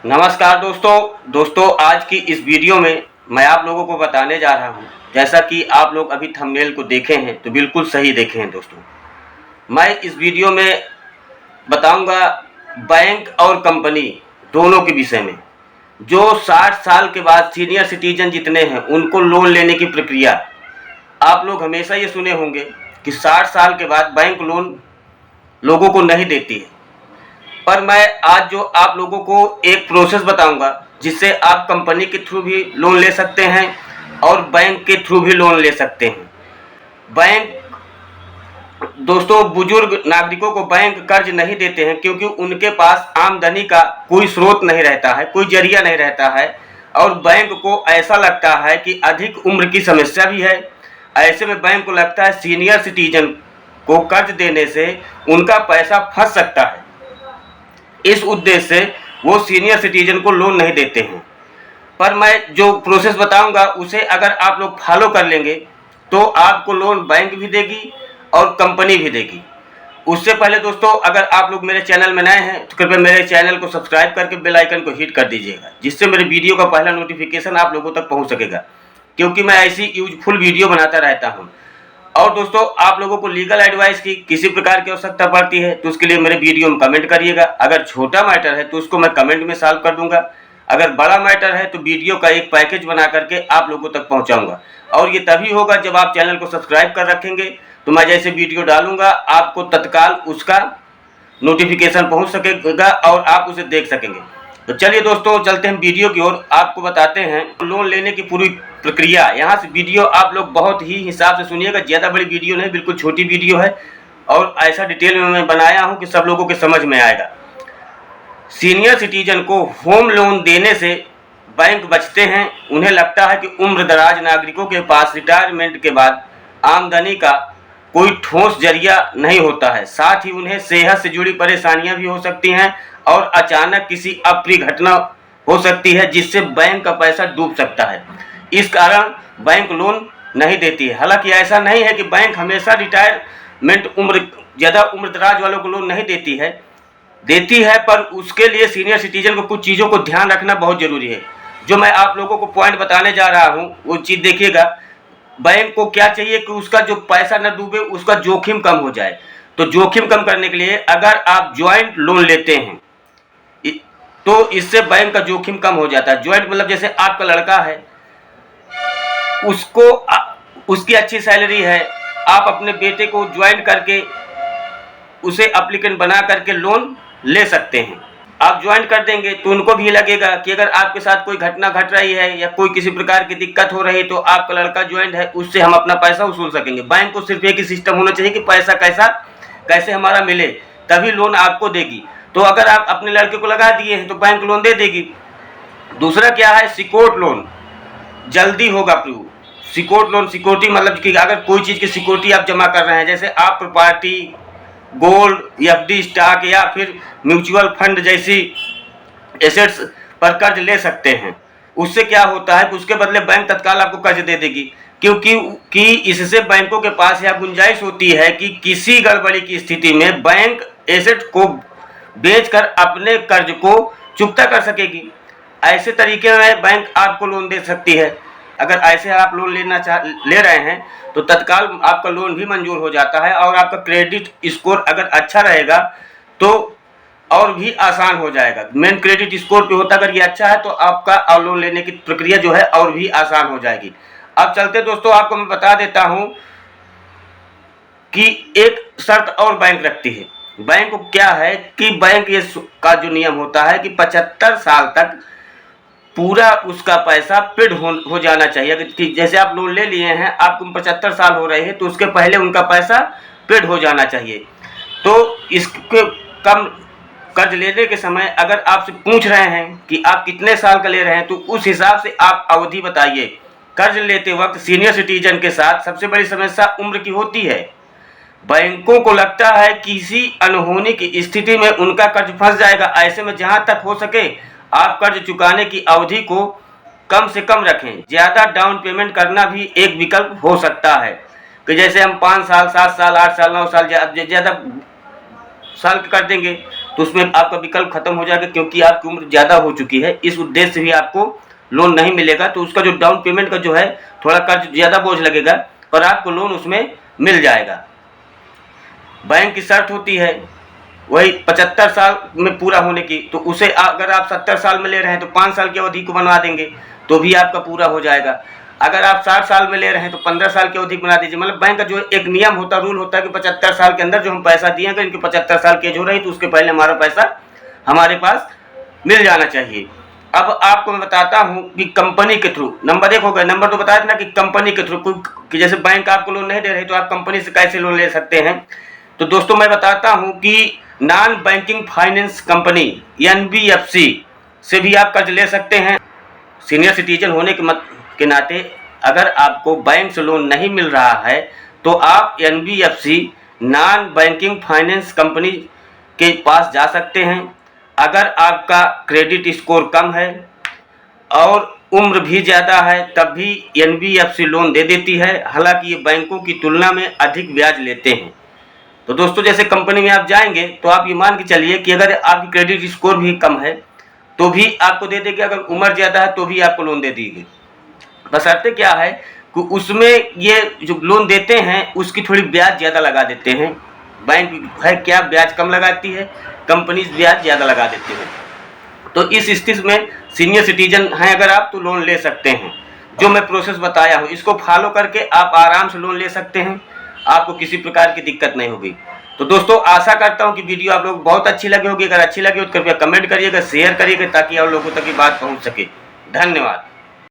नमस्कार दोस्तों आज की इस वीडियो में मैं आप लोगों को बताने जा रहा हूं, जैसा कि आप लोग अभी थंबनेल को देखे हैं तो बिल्कुल सही देखे हैं दोस्तों। मैं इस वीडियो में बताऊंगा बैंक और कंपनी दोनों के विषय में। जो 60 साल के बाद सीनियर सिटीजन जितने हैं उनको लोन लेने की प्रक्रिया। आप लोग हमेशा ये सुने होंगे कि 60 साल के बाद बैंक लोन लोगों को नहीं देती है, पर मैं आज जो आप लोगों को एक प्रोसेस बताऊंगा जिससे आप कंपनी के थ्रू भी लोन ले सकते हैं और बैंक के थ्रू भी लोन ले सकते हैं। बैंक दोस्तों, बुजुर्ग नागरिकों को बैंक कर्ज नहीं देते हैं क्योंकि उनके पास आमदनी का कोई स्रोत नहीं रहता है, कोई जरिया नहीं रहता है, और बैंक को ऐसा लगता है कि अधिक उम्र की समस्या भी है। ऐसे में बैंक को लगता है सीनियर सिटीजन को कर्ज देने से उनका पैसा फंस सकता है। इस उद्देश्य से वो सीनियर सिटीजन को लोन नहीं देते हैं। पर मैं जो प्रोसेस बताऊंगा उसे अगर आप लोग फॉलो कर लेंगे तो आपको लोन बैंक भी देगी और कंपनी भी देगी। उससे पहले दोस्तों, अगर आप लोग मेरे चैनल में नए हैं तो कृपया मेरे चैनल को सब्सक्राइब करके बेल आइकन को हिट कर दीजिएगा, जिससे मेरे वीडियो का पहला नोटिफिकेशन आप लोगों तक पहुंच सकेगा, क्योंकि मैं ऐसी यूजफुल वीडियो बनाता रहता हूं। और दोस्तों, आप लोगों को लीगल एडवाइस की किसी प्रकार की आवश्यकता पड़ती है तो उसके लिए मेरे वीडियो में कमेंट करिएगा। अगर छोटा मैटर है तो उसको मैं कमेंट में सॉल्व कर दूंगा। अगर बड़ा मैटर है तो वीडियो का एक पैकेज बना करके आप लोगों तक पहुंचाऊंगा, और ये तभी होगा जब आप चैनल को सब्सक्राइब कर रखेंगे तो मैं जैसे वीडियो डालूंगा आपको तत्काल उसका नोटिफिकेशन पहुंच सकेगा और आप उसे देख सकेंगे। तो चलिए दोस्तों, चलते हैं वीडियो की ओर। आपको बताते हैं लोन लेने की पूरी प्रक्रिया। यहाँ से वीडियो आप लोग बहुत ही हिसाब से सुनिएगा, ज़्यादा बड़ी वीडियो नहीं, बिल्कुल छोटी वीडियो है, और ऐसा डिटेल में मैं बनाया हूँ कि सब लोगों के समझ में आएगा। सीनियर सिटीजन को होम लोन देने से बैंक बचते हैं। उन्हें लगता है कि उम्र दराज नागरिकों के पास रिटायरमेंट के बाद आमदनी का कोई ठोस जरिया नहीं होता है। साथ ही उन्हें सेहत से जुड़ी परेशानियां भी हो सकती हैं और अचानक किसी अप्रिय घटना हो सकती है जिससे बैंक का पैसा डूब सकता है। इस कारण बैंक लोन नहीं देती है। हालांकि ऐसा नहीं है कि बैंक हमेशा रिटायरमेंट ज़्यादा उम्र दराज वालों को लोन नहीं देती है, पर उसके लिए सीनियर सिटीजन को कुछ चीज़ों को ध्यान रखना बहुत ज़रूरी है। जो मैं आप लोगों को पॉइंट बताने जा रहा हूँ वो चीज़ देखिएगा। बैंक को क्या चाहिए कि उसका जो पैसा न डूबे, उसका जोखिम कम हो जाए। तो जोखिम कम करने के लिए अगर आप ज्वाइंट लोन लेते हैं तो इससे बैंक का जोखिम कम हो जाता है। ज्वाइंट मतलब जैसे आपका लड़का है, उसकी अच्छी सैलरी है, आप अपने बेटे को ज्वाइंट करके उसे एप्लीकेंट बना करके लोन ले सकते हैं। आप ज्वाइन कर देंगे तो उनको भी लगेगा कि अगर आपके साथ कोई घटना घट रही है या कोई किसी प्रकार की दिक्कत हो रही है तो आपका लड़का ज्वाइंट है, उससे हम अपना पैसा वसूल सकेंगे। बैंक को सिर्फ एक ही सिस्टम होना चाहिए कि पैसा कैसे हमारा मिले, तभी लोन आपको देगी। तो अगर आप अपने लड़के को लगा दिए हैं तो बैंक लोन दे देगी। दूसरा क्या है, सिक्योर्ड लोन जल्दी होगा प्रूव। सिक्योर्ड लोन, सिक्योरिटी मतलब कि अगर कोई चीज़ की सिक्योरिटी आप जमा कर रहे हैं, जैसे आप प्रॉपर्टी, गोल्ड, एफडी, स्टॉक या फिर म्यूचुअल फंड जैसी एसेट्स पर कर्ज ले सकते हैं। उससे क्या होता है कि उसके बदले बैंक तत्काल आपको कर्ज दे देगी, क्योंकि इससे बैंकों के पास यह गुंजाइश होती है कि किसी गड़बड़ी की स्थिति में बैंक एसेट को बेचकर अपने कर्ज को चुकता कर सकेगी। ऐसे तरीके में बैंक आपको लोन दे सकती है। अगर ऐसे आप लोन ले रहे हैं तो तत्काल आपका लोन भी मंजूर हो जाता है, और आपका क्रेडिट स्कोर अगर अच्छा रहेगा तो और भी आसान हो जाएगा। मेन क्रेडिट स्कोर पे होता, अगर ये अच्छा है तो आपका लोन लेने की प्रक्रिया जो है और भी आसान हो जाएगी। अब चलते दोस्तों, आपको मैं बता देता हूं कि एक शर्त और बैंक रखती है। बैंक को क्या है कि बैंक ये का जो नियम होता है कि 75 साल तक पूरा उसका पैसा पेड हो जाना चाहिए। कि जैसे आप लोन ले लिए हैं, आपको 75 साल हो रहे हैं तो उसके पहले उनका पैसा पेड हो जाना चाहिए। तो इसके कम कर्ज लेने के समय अगर आपसे पूछ रहे हैं कि आप कितने साल का ले रहे हैं तो उस हिसाब से आप अवधि बताइए। कर्ज लेते वक्त सीनियर सिटीजन के साथ सबसे बड़ी समस्या उम्र की होती है। बैंकों को लगता है किसी अनहोनी की स्थिति में उनका कर्ज फंस जाएगा। ऐसे में जहां तक हो सके आप कर्ज चुकाने की अवधि को कम से कम रखें। ज़्यादा डाउन पेमेंट करना भी एक विकल्प हो सकता है, कि जैसे हम 5 साल, 7 साल, 8 साल, 9 साल ज़्यादा साल कर देंगे तो उसमें आपका विकल्प खत्म हो जाएगा, क्योंकि आपकी उम्र ज़्यादा हो चुकी है। इस उद्देश्य से भी आपको लोन नहीं मिलेगा। तो उसका जो डाउन पेमेंट का जो है थोड़ा कर्ज ज़्यादा बोझ लगेगा, पर आपको लोन उसमें मिल जाएगा। बैंक की शर्त होती है वही 75 साल में पूरा होने की, तो उसे अगर आप 70 साल में ले रहे हैं तो 5 साल की अवधि को बनवा देंगे तो भी आपका पूरा हो जाएगा। अगर आप 60 साल में ले रहे हैं तो 15 साल की अवधि बना दीजिए। मतलब बैंक का जो एक नियम होता है, रूल होता है कि 75 साल के अंदर जो हम पैसा दिए, अगर इनकी 75 साल की एज हो रही तो उसके पहले हमारा पैसा हमारे पास मिल जाना चाहिए। अब आपको मैं बताता हूँ कि कंपनी के थ्रू, नंबर 1 हो गया। नंबर 2 बताया था ना कि कंपनी के थ्रू, कि जैसे बैंक आपको लोन नहीं दे रही तो आप कंपनी से कैसे लोन ले सकते हैं। तो दोस्तों मैं बताता हूँ कि non banking finance company NBFC से भी आप कर्ज ले सकते हैं। सीनियर सिटीजन होने के नाते अगर आपको बैंक से लोन नहीं मिल रहा है तो आप NBFC non banking finance company के पास जा सकते हैं। अगर आपका क्रेडिट स्कोर कम है और उम्र भी ज़्यादा है तब भी NBFC लोन दे देती है। हालांकि ये बैंकों की तुलना में अधिक ब्याज लेते हैं। तो दोस्तों जैसे कंपनी में आप जाएंगे तो आप ये मान के चलिए कि अगर आपकी क्रेडिट स्कोर भी कम है तो भी आपको दे देगी, अगर उम्र ज़्यादा है तो भी आपको लोन दे देगी। बशर्ते क्या है कि उसमें ये जो लोन देते हैं उसकी थोड़ी ब्याज ज़्यादा लगा देते हैं। बैंक है क्या ब्याज कम लगाती है, कंपनी ब्याज ज़्यादा लगा देती है। तो इस स्थिति में सीनियर सिटीजन हैं अगर आप, तो लोन ले सकते हैं। जो मैं प्रोसेस बताया हूँ इसको फॉलो करके आप आराम से लोन ले सकते हैं, आपको किसी प्रकार की दिक्कत नहीं होगी। तो दोस्तों आशा करता हूँ कि वीडियो आप लोगों को बहुत अच्छी लगी होगी। अगर अच्छी लगी हो तो कृपया कमेंट करिएगा, शेयर करिएगा, ताकि और लोगों तक ये बात पहुँच सके। धन्यवाद।